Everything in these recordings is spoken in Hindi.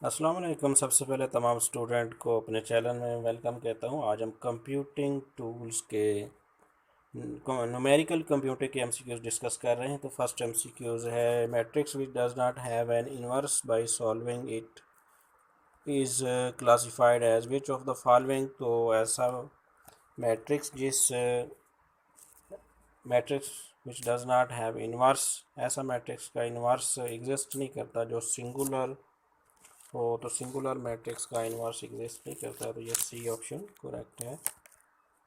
अस्सलाम वालेकुम। सबसे पहले तमाम स्टूडेंट को अपने चैनल में वेलकम कहता हूँ। आज हम कंप्यूटिंग टूल्स के न्यूमेरिकल कंप्यूटर के एमसीक्यूज डिस्कस कर रहे हैं। तो फर्स्ट एमसीक्यूज है matrix which does not have an inverse by solving it is classified as which of the following. तो ऐसा matrix matrix which does not have inverse, ऐसा मैट्रिक्स का इनवर्स एग्जिस्ट नहीं करता जो सिंगुलर हो। तो सिंगुलर मैट्रिक्स का इनवर्स एग्जिस्ट नहीं करता, तो ये सी ऑप्शन करेक्ट है।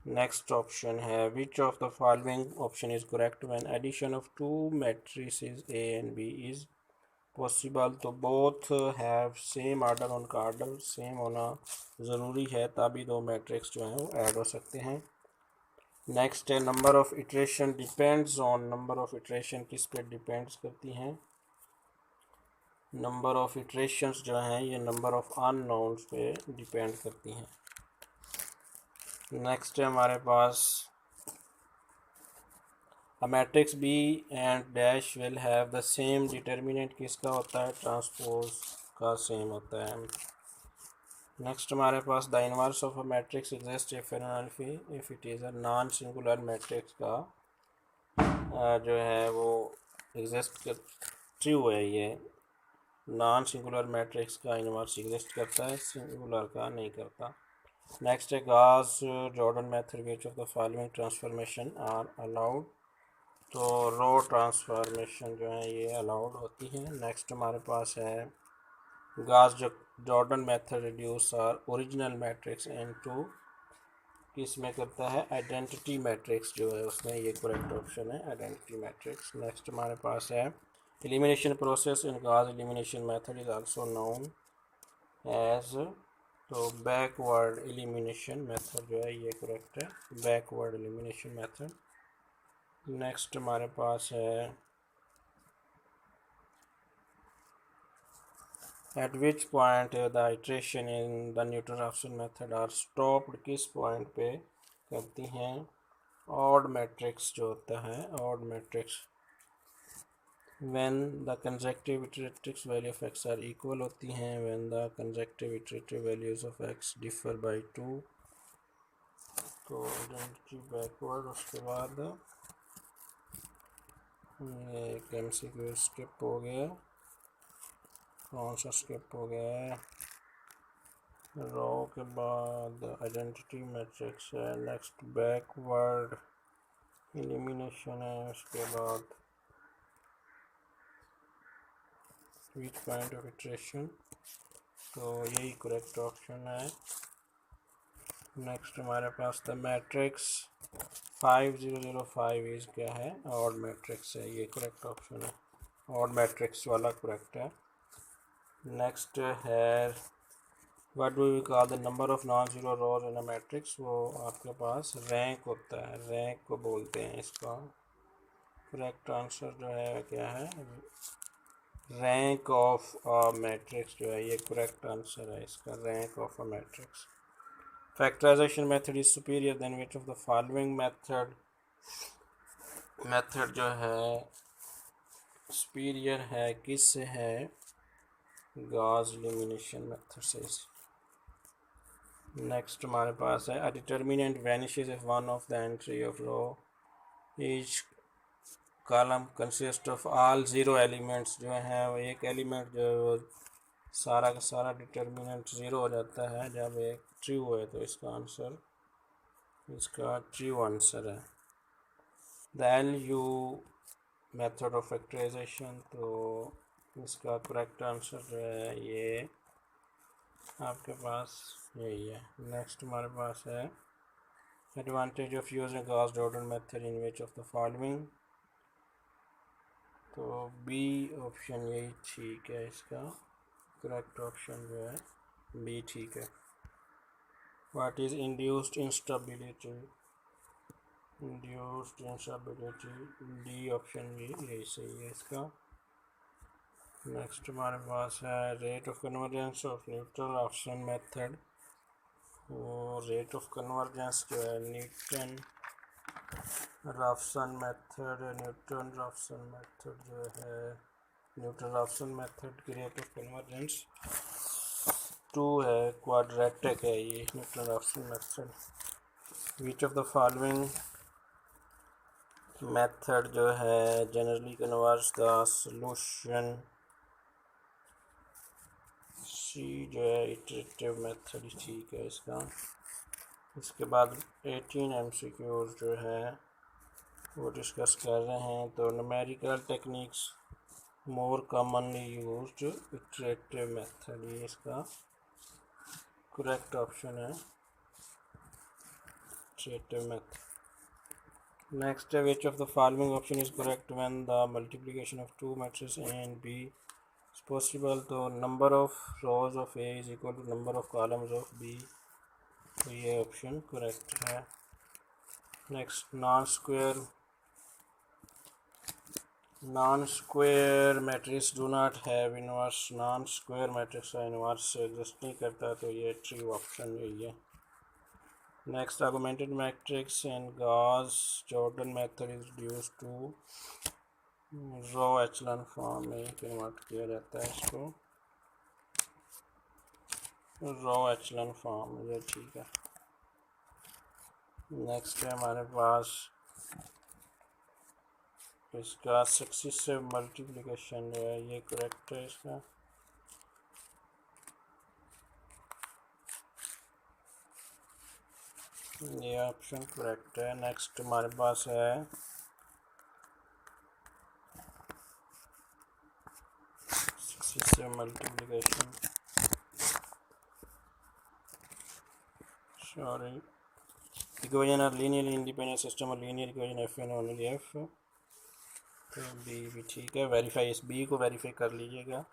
नेक्स्ट ऑप्शन है which of the following option is correct when addition of two matrices A and B is possible. तो बोथ हैव सेम आर्डर, उनका आर्डर सेम होना ज़रूरी है तभी दो मैट्रिक्स जो हैं वो ऐड हो सकते हैं। नेक्स्ट है number of iteration depends on. Number of iteration किस पे डिपेंड्स करती हैं? नंबर ऑफ इटरेशंस जो हैं ये नंबर ऑफ अननोन्स पे डिपेंड करती हैं। नेक्स्ट है हमारे पास a matrix B and dash will have the same determinant किसका होता है? ट्रांसपोज का सेम होता है। नेक्स्ट हमारे पास the inverse of a matrix exist if it is a non singular matrix का जो है वो एग्जिस्ट कर ट्रू है। ये नॉन सिंगुलर मैट्रिक्स का इनवर्स एग्जिस्ट करता है, सिंगुलर का नहीं करता। नेक्स्ट है Gauss Jordan method which of the following transformation are allowed. तो रो ट्रांसफॉर्मेशन जो है ये अलाउड होती है। नेक्स्ट हमारे पास है Gauss Jordan method reduce our original matrix into, किस में करता है? आइडेंटिटी मैट्रिक्स जो है उसमें, ये करेक्ट ऑप्शन है आइडेंटिटी मैट्रिक्स। नेक्स्ट हमारे पास है elimination process in Gauss elimination method is also known as. तो बैकवर्ड एलिमिनेशन मेथड जो है ये करेक्ट है, बैकवर्ड एलिमिनेशन मेथड। नेक्स्ट हमारे पास है at which point the iteration in the Newton Raphson method are stopped, किस पॉइंट पे करती हैं? ऑड मैट्रिक्स जो होता है, odd matrix when the consecutive iterative value of x are equal होती हैं, when the consecutive iterative values of x differ by 2। तो आइडेंटिटी बैकवर्ड। उसके बाद एक MCQ स्किप हो गया। कौन सा स्किप हो गया है? रो के बाद आइडेंटिटी मैट्रिक्स है। नेक्स्ट बैकवर्ड एलिमिनेशन है। उसके बाद विच पॉइंट ऑफ इटरेशन, तो यही करेक्ट ऑप्शन है। नेक्स्ट हमारे पास द मैट्रिक्स 5005 इज क्या है? ऑड मैट्रिक्स है, ये करेक्ट ऑप्शन है, ऑड मैट्रिक्स वाला करेक्ट है। नेक्स्ट है what do we call the number of non zero rows in a matrix. वो आपके पास रैंक होता है, रैंक को बोलते हैं इसका। करेक्ट आंसर जो है क्या है? रैंक ऑफ अ मैट्रिक्स जो है ये करेक्ट आंसर है इसका, rank of a matrix. Factorisation method is superior than which of the following method. Method जो है सुपीरियर है किस से है? गॉस एलिमिनेशन मेथड से। नेक्स्ट हमारे पास है a determinant vanishes if one of the entry of row each column consist of all zero elements. जो है वो एक एलिमेंट जो है वो सारा का सारा डिटर्मिनेंट ज़ीरो हो जाता है जब एक ट्रू है, तो इसका आंसर, इसका ट्रू आंसर है। The L U method of factorisation, तो इसका करेक्ट आंसर जो है ये आपके पास यही है। नेक्स्ट हमारे पास है advantage of using Gauss Jordan method in which of the following. तो बी ऑप्शन यही ठीक है, इसका करेक्ट ऑप्शन जो है बी ठीक है। What is induced instability, induced instability D option भी यही सही है इसका। नेक्स्ट हमारे पास है rate of convergence of Newton Raphson method. वो रेट ऑफ कन्वर्जेंस जो है Newton Raphson method, Newton Raphson method जो है, न्यूटन राफसन मेथड की रेट ऑफ कन्वर्जेंस टू है, क्वाड्रेटिक है, ये Newton Raphson method. Which of the following method जो है generally converts the solution, C जो है इटरेटिव मेथड ठीक है इसका। इसके बाद 18 MCQs जो है वो डिस्कस कर रहे हैं। तो numerical techniques more commonly used, iterative method, ये इसका करेक्ट ऑप्शन है, iterative method. Next, which of the following option is correct when the multiplication of two matrices A and B is possible? तो number of rows of A is equal to number of columns of B, तो ये ऑप्शन करेक्ट है। Next, non square matrix do not have inverse, non square matrix का इनवर्स एग्जिस्ट नहीं करता, तो ये ट्रू ऑप्शन यही है। Next, augmented matrix in Gauss-Jordan method is reduced to row echelon form में कन्वर्ट किया जाता है इसको रो echelon form, ये ठीक है। नेक्स्ट है हमारे पास इसका सक्सेसिव मल्टीप्लिकेशन जो है ये करेक्ट है इसका। ये ऑप्शन करेक्ट है। नेक्स्ट हमारे पास है successive multiplication, sorry, equation of linearly independent system और linear equation F N only F, तो बी भी ठीक है। वेरीफाई, इस बी को वेरीफाई कर लीजिएगा।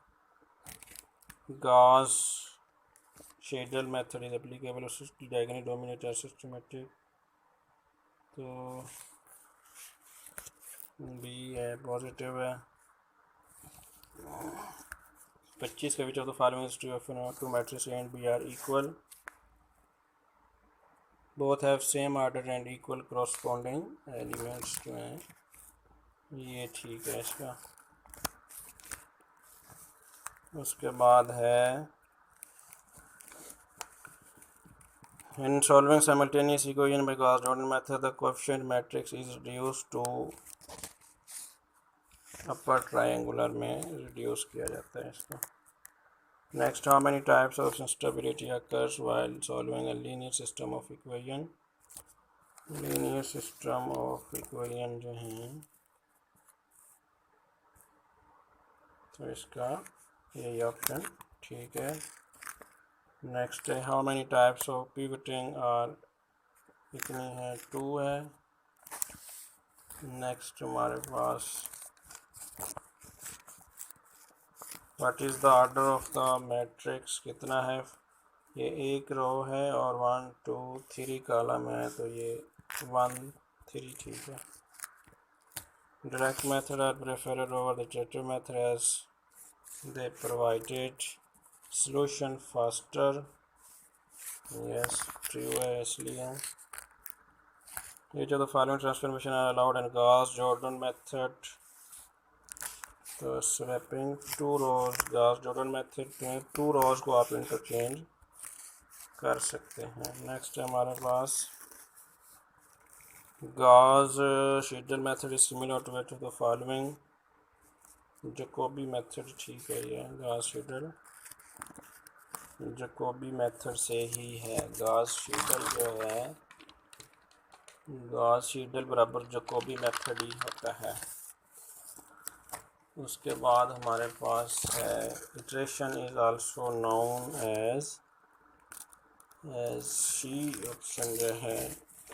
Gauss Seidel method is applicable diagonal dominator systematic, तो बी है, पॉजिटिव है। 25 का which of the following is true of two matrix A and B are equal, both have same order and equal corresponding elements जो हैं, ये ठीक है इसका। उसके बाद है in solving simultaneous equation by Gauss-Jordan method, the coefficient matrix is reduced to upper triangular में reduce किया जाता है इसको। Next, how many types of instability occurs while solving a linear system of equation? Linear system of equation जो हैं, तो इसका यही ऑप्शन ठीक है। नेक्स्ट है how many types of pivoting are, कितनी है, 2 है। नेक्स्ट हमारे पास what is the order of the matrix, कितना है, ये एक रो है और 1 2 3 कॉलम है, तो ये 1 3 ठीक है। Direct method are preferred over the iterative method as they provided solution faster, yes true है इसलिए। each of the following transformation are allowed in Gauss-Jordan method, तो swapping 2 rows, Gauss-Jordan method में 2 rows को आप इंटरचेंज कर सकते हैं। नेक्स्ट है हमारे पास Gauss-Seidel method is similar to which of the following, Jacobi method ठीक है, ये गॉस-सीडल जैकोबी मेथड से ही है। गॉस-सीडल जो है, गॉस-सीडल बराबर जैकोबी मेथड ही होता है। उसके बाद हमारे पास है iteration is also known as C option जो है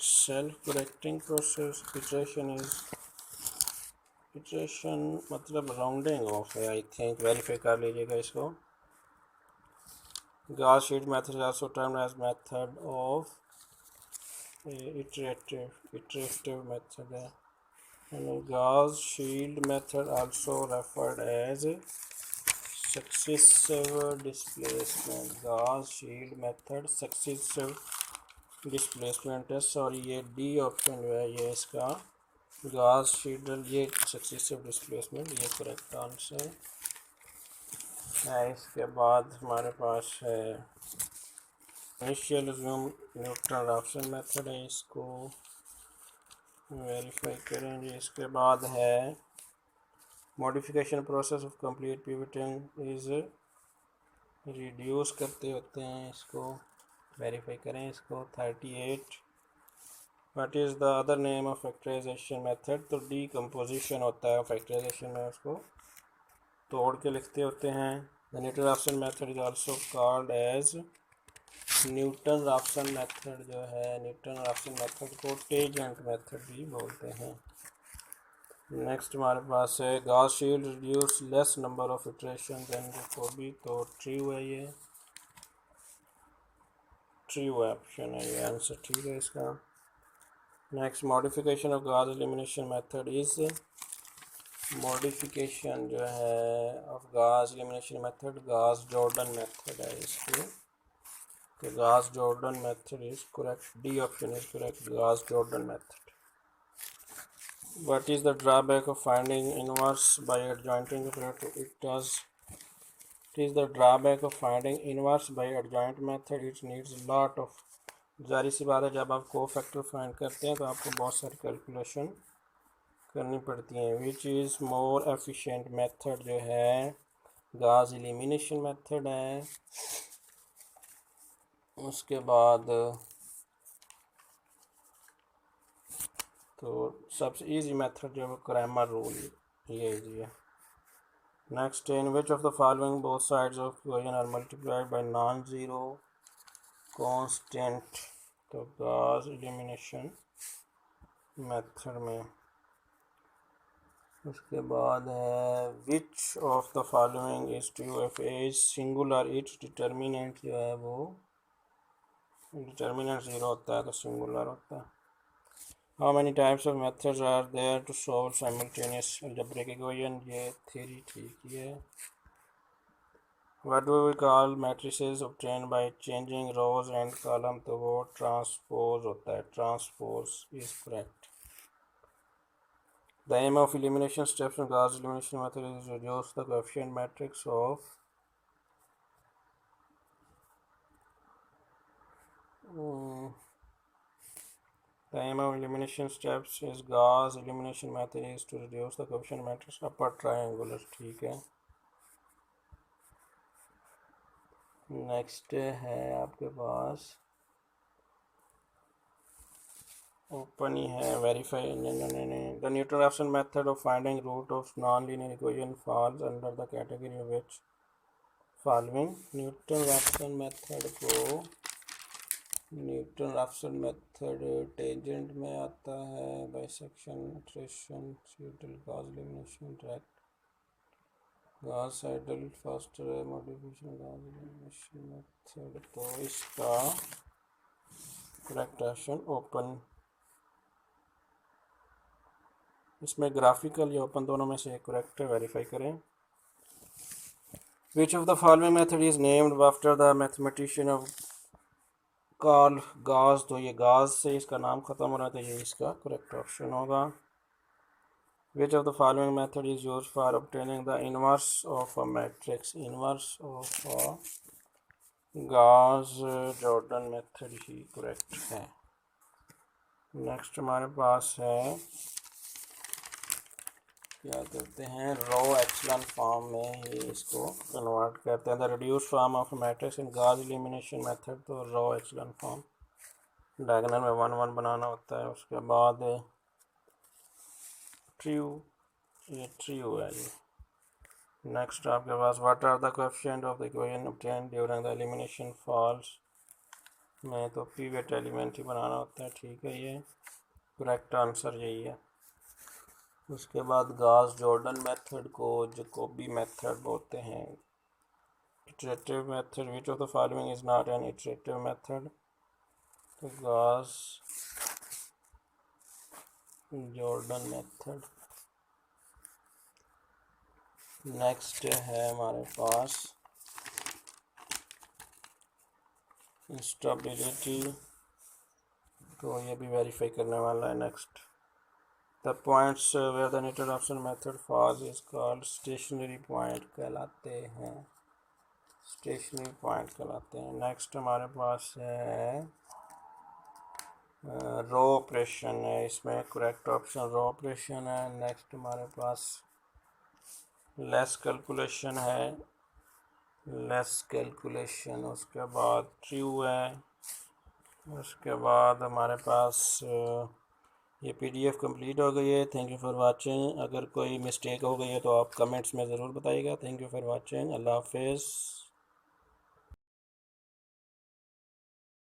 सेल्फ करेक्टिंग प्रोसेस। इटरेशन मतलब राउंडिंग ऑफ है, आई थिंक, वेरीफाई कर लीजिएगा इसको। Gauss Seidel method also termed as method of iterative method है। Gauss-Seidel method also referred as successive displacement, Gauss-Seidel method successive displacement है, सॉरी ये डी ऑप्शन जो है ये इसका Gauss-Seidel, ये सक्सेसिव डिस्प्लेसमेंट, ये करेक्ट आंसर। है। इसके बाद हमारे पास है initial zoom Newton Raphson method है, इसको वेरीफाई करेंगे। इसके बाद है modification process of complete pivoting is reduce करते होते हैं, इसको वेरीफाई करें। इसको 38 what is the other name of factorisation method, तो डीकम्पोजिशन होता है फैक्टराइजेशन में, उसको तोड़ के लिखते होते हैं। The Newton Raphson method is also called as Newton Raphson method, जो है न्यूटन राफ्सन मेथड को टेंजेंट मेथड भी बोलते हैं। नेक्स्ट हमारे पास है गॉस शील्ड reduce less number of iteration than before, तो ट्रू है, ये ट्रू ऑप्शन है, ये आंसर ठीक है इसका। Next modification of Gauss elimination method is, modification जो है of Gauss elimination method Gauss Jordan method है इसकी, तो Gauss Jordan method is correct, D option is correct, Gauss Jordan method. What is the drawback of finding inverse by adjoining operator? It is the drawback of finding inverse by adjoint method. It needs lot of, जारी सी बात है, जब आप कोफैक्टर फाइंड करते हैं तो आपको बहुत सारी कैलकुलेशन करनी पड़ती हैं। Which is more efficient method, जो है गॉस एलिमिनेशन मेथड है। उसके बाद तो सबसे इजी मेथड जो है क्रैमर रूल, ये इजी है। Next, in which of the following both sides of equation are multiplied by non zero constant, तो गॉस एलिमिनेशन मेथड में। उसके बाद है which of the following is true if A singular, its determinant जो है वो डिटर्मिनेंट ज़ीरो होता है तो सिंगुलर होता है। How many types of methods are there to solve simultaneous algebraic equation, ये theory ठीक ही है। What do we call matrices obtained by changing rows and column, तो वो transpose होता है, transpose is correct। The aim of elimination steps in Gauss elimination method is to reduce the coefficient matrix of The aim of elimination steps is Gauss elimination method is to reduce the coefficient matrix upper triangular, ठीक है। नेक्स्ट है आपके पास ओपन ही है, वेरीफाई नहीं। The Newton Raphson method of finding root of non linear equation falls under the category of which following, Newton Raphson method को, न्यूटन राफ्सन मेथड टेंजेंट में आता है, bisection, iteration, Seidel, Gauss elimination, direct, Gauss Seidel, faster modification, Gauss elimination method, तो इसका करेक्ट ऑप्शन ओपन। इसमें ग्राफिकल या ओपन दोनों में से एक करेक्ट है, वेरीफाई करें। Which of the following method is named after the mathematician of Carl Gauss, तो ये गॉस से इसका नाम ख़त्म हो रहा था, ये इसका करेक्ट ऑप्शन होगा। विच of the following method is use for obtaining the inverse of a matrix, inverse of a Gauss Jordan method he correct है। नेक्स्ट हमारे पास है, क्या करते हैं, रो एक्सलन फॉर्म में ही इसको कन्वर्ट करते हैं। The reduce form of matrix in Gauss elimination method, तो रो एक्सलन फॉर्म, डायगोनल में 1 1 बनाना होता है। उसके बाद ट्रू, ये ट्रू है ये। नेक्स्ट आपके पास what are the coefficient of the equation obtained during the elimination falls में, तो पिवट एलिमेंट ही बनाना होता है, ठीक है, ये करेक्ट आंसर यही है। उसके बाद गॉस जॉर्डन मेथड को जैकोबी मेथड बोलते हैं। Iterative method, which of the following is not an iterative method, तो गॉस जॉर्डन मेथड। नेक्स्ट है हमारे पास इंस्टेबिलिटी, तो ये भी वेरीफाई करने वाला है। Next, the points where the Newton Raphson method falls is called stationary point कहलाते हैं। स्टेशनरी पॉइंट कहलाते हैं। नेक्स्ट हमारे पास है रो ऑपरेशन है, इसमें करेक्ट ऑप्शन रो ऑपरेशन है। नेक्स्ट हमारे पास लेस कैलकुलेशन है, लेस कैलकुलेशन। उसके बाद ट्रू है। उसके बाद हमारे पास ये पीडीएफ कंप्लीट हो गई है। Thank you for watching. अगर कोई मिस्टेक हो गई है तो आप कमेंट्स में ज़रूर बताइएगा। Thank you for watching. अल्लाह हाफिज़।